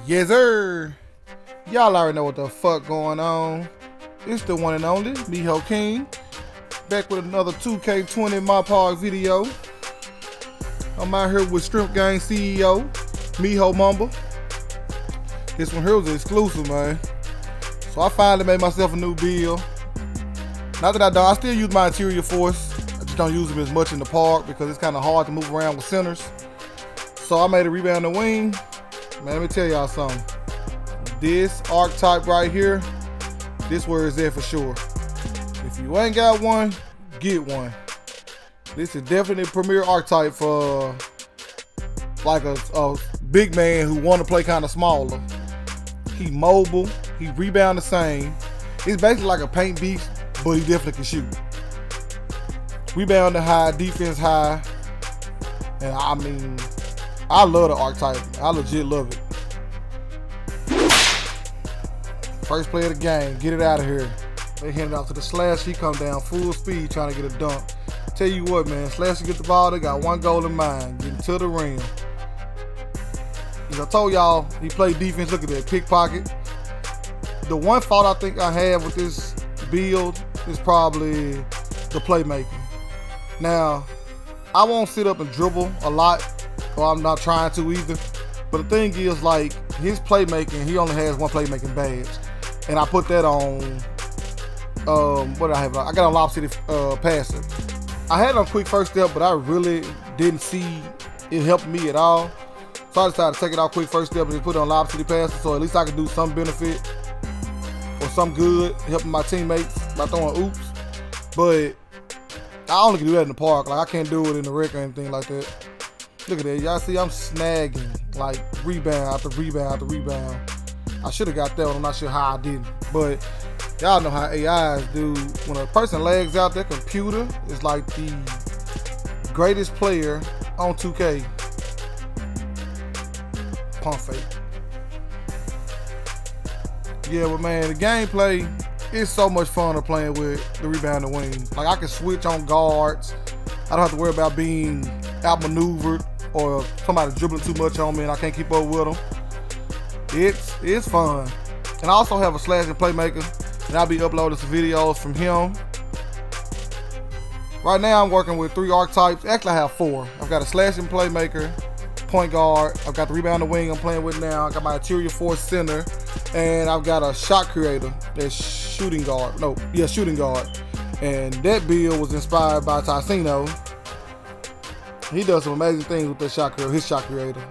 Yes, sir. Y'all already know what the fuck going on. It's the one and only Miho King, back with another 2K20 My Park video. I'm out here with Shrimp Gang CEO Miho Mamba. This one here was an exclusive, man. So I finally made myself a new build. Not that I don't, I still use my interior force. I just don't use them as much in the park because it's kind of hard to move around with centers. So I made a Rebounding Wing. Man, let me tell y'all something. This archetype right here, this where it's at for sure. If you ain't got one, get one. This is definitely a premier archetype for like a big man who want to play kind of smaller. He mobile, he rebound the same. It's basically like a paint beast, but he definitely can shoot. Rebound high, defense high, and I mean, I love the archetype. I legit love it. First play of the game, get it out of here. They hand it out to the Slash. He come down full speed trying to get a dunk. Tell you what, man, Slash get the ball. They got one goal in mind, getting to the rim. As I told y'all, he played defense. Look at that pickpocket. The one fault I think I have with this build is probably the playmaking. Now, I won't sit up and dribble a lot, or I'm not trying to either. But the thing is, like, his playmaking, he only has one playmaking badge. And I put that on, what did I have? I got on Lob City Passer. I had it on quick first step, but I really didn't see it help me at all. So I decided to take it off quick first step and just put it on Lob City Passer, so at least I could do some benefit or some good, helping my teammates by throwing oops. But I only can do that in the park. Like, I can't do it in the rec or anything like that. Look at that. Y'all see I'm snagging, like, rebound after rebound after rebound. I should have got that one. I'm not sure how I didn't. But y'all know how AIs do. When a person lags out, their computer is like the greatest player on 2K. Pump fake. Yeah, but man, the gameplay is so much fun to playing with the Rebounding Wing. Like, I can switch on guards. I don't have to worry about being outmaneuvered or somebody dribbling too much on me and I can't keep up with them. It's fun. And I also have a slashing playmaker, and I'll be uploading some videos from him. Right now I'm working with 3 archetypes. Actually, I have 4. I've got a slashing playmaker, point guard. I've got the Rebounding Wing I'm playing with now. I got my interior force center, and I've got a shot creator that's shooting guard. Shooting guard. And that build was inspired by Ticino. He does some amazing things with that shot creator, his shot creator.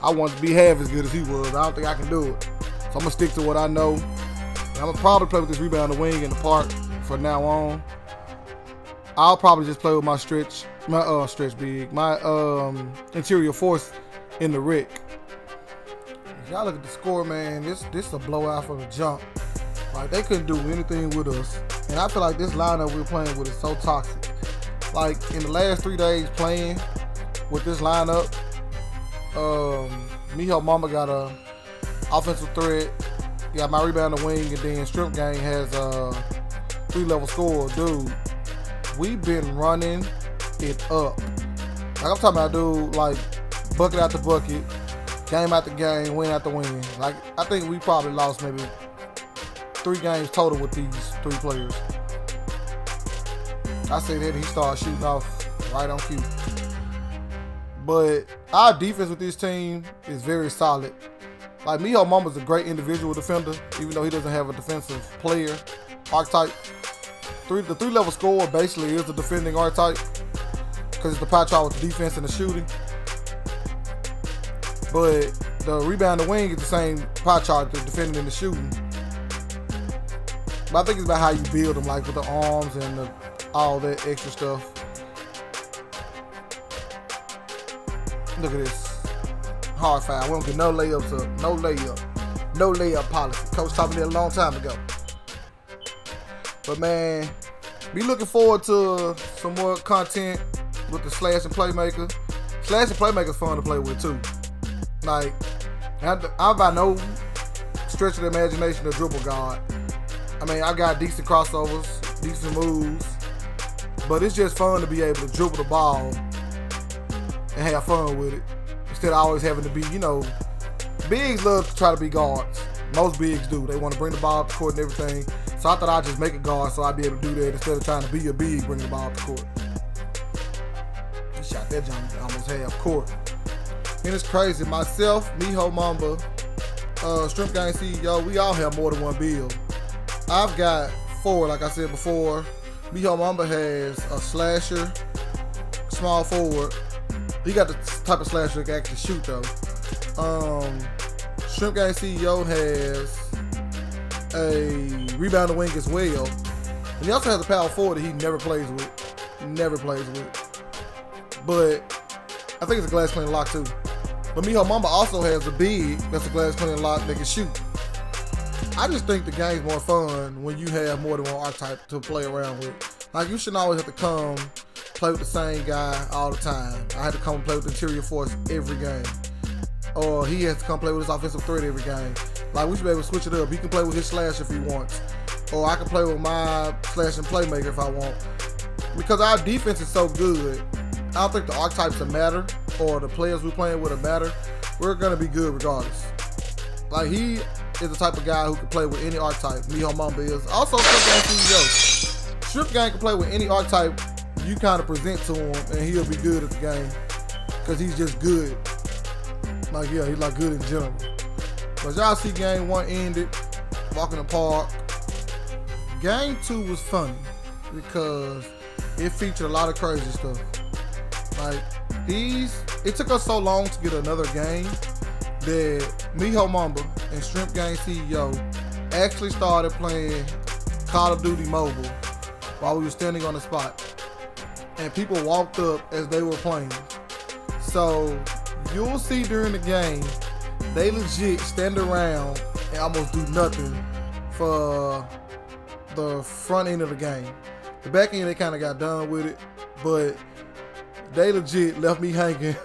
I want to be half as good as he was. I don't think I can do it. So I'm gonna stick to what I know. And I'm gonna probably play with this Rebounding Wing in the park from now on. I'll probably just play with my interior force in the rec. Y'all look at the score, man. This is a blowout from the jump. Like, they couldn't do anything with us. And I feel like this lineup we're playing with is so toxic. Like, in the last 3 days playing with this lineup, Miho Mamba got a offensive threat, got my Rebounding Wing, and then Shrimp Gang has a 3-level score. Dude, we've been running it up. Like, I'm talking about, dude, like, bucket after bucket, game after game, win after win. Like, I think we probably lost maybe 3 games total with these 3 players. I say that he started shooting off right on cue. But our defense with this team is very solid. Like, Miho Mamba's a great individual defender, even though he doesn't have a defensive player archetype. The 3-level score basically is the defending archetype because it's the pie chart with the defense and the shooting. But the Rebounding Wing is the same pie chart, the defending and the shooting. But I think it's about how you build them, like with the arms and all that extra stuff. Look at this. Hard foul. We don't get no layups up. No layup. No layup policy. Coach taught me that a long time ago. But man, be looking forward to some more content with the slash and playmaker. Slash and playmaker is fun to play with too. Like, I'm by no stretch of the imagination a dribble guard. I mean, I got decent crossovers, decent moves, but it's just fun to be able to dribble the ball and have fun with it instead of always having to be, bigs love to try to be guards. Most bigs do. They want to bring the ball up the court and everything. So I thought I'd just make a guard so I'd be able to do that instead of trying to be a big bringing the ball up the court. He shot that jump almost half court. And it's crazy. Myself, Miho Mamba, Shrimp Gang CEO, we all have more than one build. I've got 4, like I said before. Miho Mamba has a slasher, small forward. He got the type of slasher that can actually shoot though. Shrimp Gang CEO has a rebounding wing as well. And he also has a power forward that he never plays with. Never plays with. But I think it's a glass cleaning lock too. But Miho Mamba also has a big that's a glass cleaning lock that can shoot. I just think the game's more fun when you have more than one archetype to play around with. Like, you shouldn't always have to come play with the same guy all the time. I had to come play with the interior force every game. Or he has to come play with his offensive threat every game. Like, we should be able to switch it up. He can play with his slash if he wants. Or I can play with my slashing playmaker if I want. Because our defense is so good, I don't think the archetypes that matter or the players we're playing with that matter. We're going to be good regardless. Like, he is the type of guy who can play with any archetype. Miho Mamba is. Also, Shrimp Gang CEO. Shrimp Gang can play with any archetype you kind of present to him, and he'll be good at the game. Because he's just good. Like, yeah, he's like good in general. But y'all see game 1 ended. Walk in the park. Game 2 was funny because it featured a lot of crazy stuff. Like, it took us so long to get another game that Miho Mamba and Shrimp Gang CEO actually started playing Call of Duty Mobile while we were standing on the spot. And people walked up as they were playing. So you'll see during the game, they legit stand around and almost do nothing for the front end of the game. The back end, they kind of got done with it, but they legit left me hanging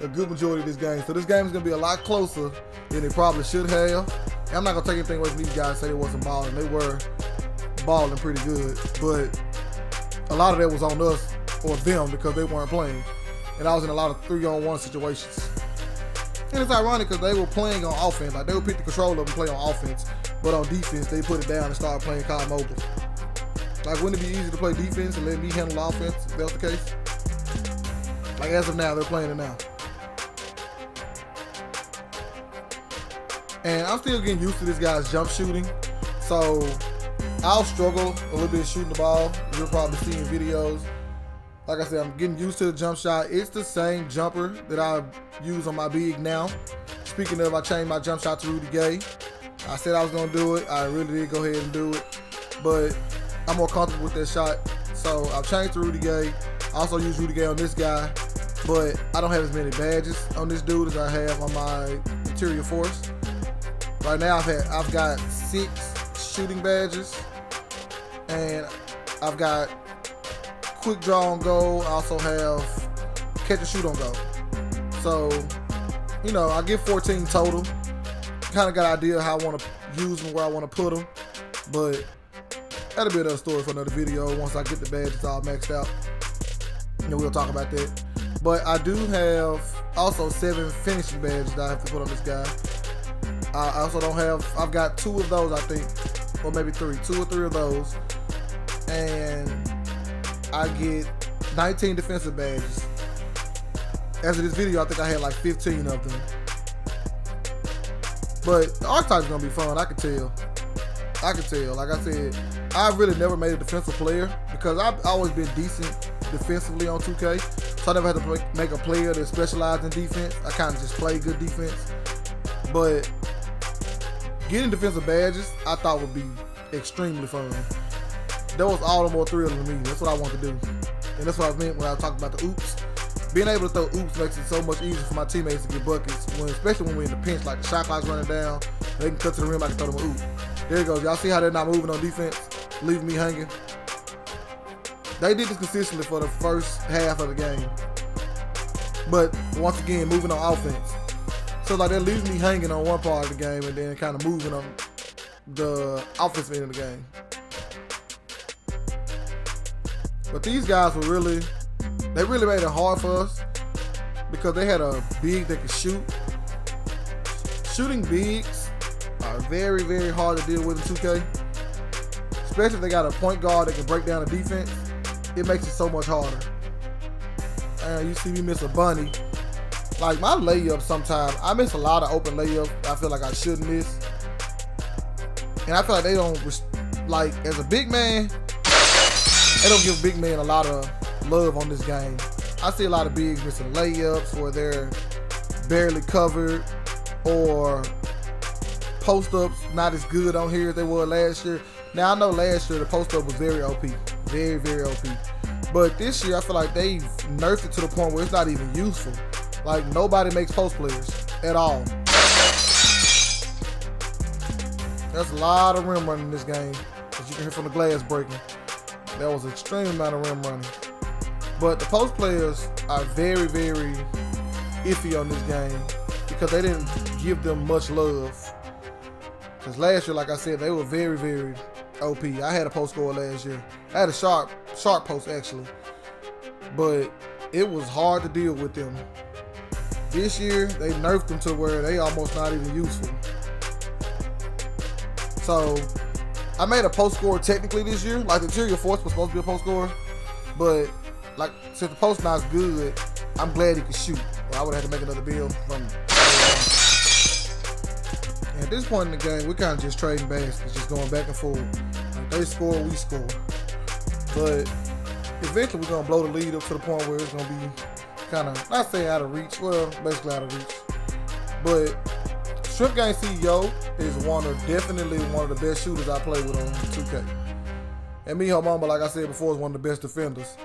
a good majority of this game. So this game is going to be a lot closer than it probably should have. And I'm not going to take anything away from these guys say they wasn't balling. They were balling pretty good, but a lot of that was on us or them because they weren't playing. And I was in a lot of 3-on-1 situations. And it's ironic because they were playing on offense. Like, they would pick the controller and play on offense, but on defense, they put it down and started playing COD Mobile. Like, wouldn't it be easy to play defense and let me handle offense if that was the case? Like, as of now, they're playing it now. And I'm still getting used to this guy's jump shooting. So I'll struggle a little bit shooting the ball. You're probably seeing videos. Like I said, I'm getting used to the jump shot. It's the same jumper that I use on my big now. Speaking of, I changed my jump shot to Rudy Gay. I said I was going to do it. I really did go ahead and do it. But I'm more comfortable with that shot. So I've changed to Rudy Gay. I also use Rudy Gay on this guy. But I don't have as many badges on this dude as I have on my interior force. Right now I've got 6 shooting badges. And I've got quick draw on goal. I also have catch and shoot on goal. So, you know, I get 14 total. Kind of got an idea how I want to use them, where I want to put them. But that'll be another story for another video once I get the badges all maxed out. And we'll talk about that. But I do have also 7 finishing badges that I have to put on this guy. I also don't have, I've got 2 of those, I think, or maybe 3. 2 or 3 of those. And I get 19 defensive badges. After this video, I think I had like 15 of them. But the archetype's gonna be fun, I can tell. Like I said, I really never made a defensive player because I've always been decent defensively on 2K. So I never had to make a player that specialized in defense. I kind of just play good defense. But getting defensive badges, I thought would be extremely fun. That was all the more thrilling to me. That's what I want to do. And that's what I meant when I talked about the oops. Being able to throw oops makes it so much easier for my teammates to get buckets, especially when we're in the pinch, like the shot clock's running down. They can cut to the rim, I can throw them an oop. There it goes. Y'all see how they're not moving on defense, leaving me hanging? They did this consistently for the first half of the game. But once again, moving on offense. So like they're leaving me hanging on one part of the game and then kind of moving on the offensive end of the game. But these guys were really made it hard for us because they had a big that could shoot shooting bigs are very, very hard to deal with in 2K. Especially if they got a point guard that can break down the defense. It makes it so much harder. And you see me miss a bunny. Like my layups sometimes, I miss a lot of open layups I feel like I shouldn't miss. And I feel like they don't, like as a big man, they don't give big men a lot of love on this game. I see a lot of bigs missing layups where they're barely covered, or post-ups not as good on here as they were last year. Now I know last year the post-up was very OP, very, very OP. But this year I feel like they've nerfed it to the point where it's not even useful. Like nobody makes post players at all. That's a lot of rim running in this game, as you can hear from the glass breaking. That was an extreme amount of rim running. But the post players are very, very iffy on this game because they didn't give them much love. Because last year, like I said, they were very, very OP. I had a post scorer last year. I had a sharp post actually. But it was hard to deal with them. This year, they nerfed them to where they almost not even useful. So, I made a post scorer technically this year. Like the interior force was supposed to be a post scorer. But, like, since the post not's good, I'm glad he could shoot. Or I would have had to make another build from. And at this point in the game, we're kind of just trading baskets, just going back and forth. Like they score, we score. But eventually, we're going to blow the lead up to the point where it's going to be kind of, not saying out of reach, well, basically out of reach. But Shrimp Gang CEO is definitely one of the best shooters I play with on 2K. And Miho Mamba, like I said before, is one of the best defenders.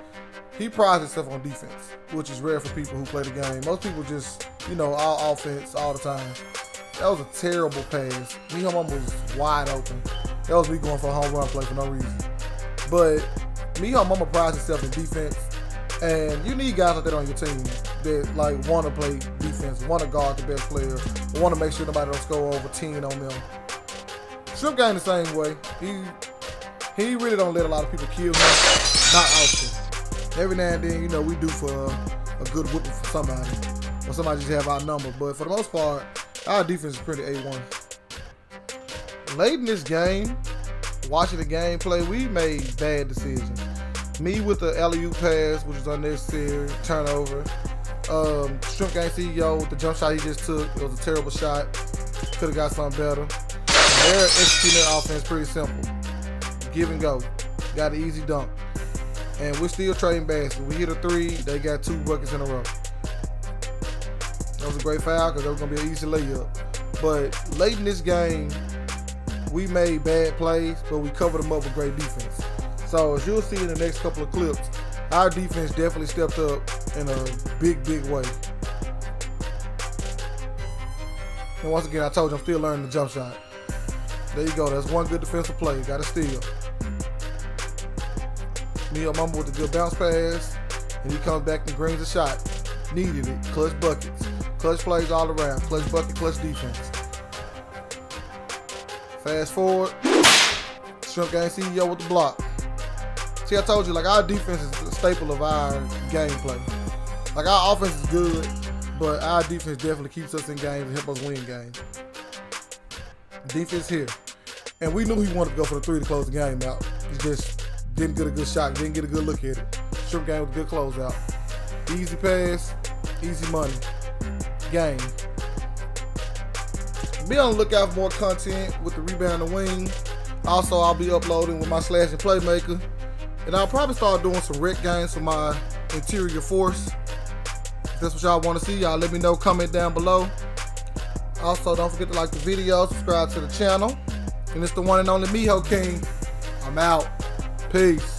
He prides himself on defense, which is rare for people who play the game. Most people just, all offense all the time. That was a terrible pass. Miho Mamba was wide open. That was me going for a home run play for no reason. But Miho Mamba prides himself in defense. And you need guys like that on your team that like want to play defense, want to guard the best player, want to make sure nobody don't score over 10 on them. Shrimp Gang the same way. He really don't let a lot of people kill him. Not often. Every now and then, we do for a good whooping for somebody, or somebody just have our number. But for the most part, our defense is pretty A1. Late in this game, watching the gameplay, we made bad decisions. Me with the alley-oop pass, which was unnecessary, turnover. Shrimp Gang CEO with the jump shot he just took, it was a terrible shot. Could have got something better. And they're executing their offense pretty simple. Give and go. Got an easy dunk. And we're still trading baskets. We hit a 3, they got 2 buckets in a row. That was a great foul because that was going to be an easy layup. But late in this game, we made bad plays, but we covered them up with great defense. So as you'll see in the next couple of clips, our defense definitely stepped up in a big, big way. And once again, I told you I'm still learning the jump shot. There you go. That's one good defensive play. Got to steal. Miho Mamba with a good bounce pass, and he comes back and brings a shot. Needed it. Clutch buckets. Clutch plays all around. Clutch bucket, clutch defense. Fast forward. Shrimp Gang CEO with the block. See, I told you, like, our defense is a staple of our gameplay. Like, our offense is good, but our defense definitely keeps us in games and help us win games. Defense here. And we knew he wanted to go for the 3 to close the game out. He just didn't get a good shot, didn't get a good look at it. Shrimp Gang with a good closeout. Easy pass, easy money. Game. Be on the lookout for more content with the Rebounding Wing. Also, I'll be uploading with my Slash and Playmaker. And I'll probably start doing some rec games for my interior force. If that's what y'all want to see, y'all let me know, comment down below. Also, don't forget to like the video, subscribe to the channel. And it's the one and only Miho King. I'm out. Peace.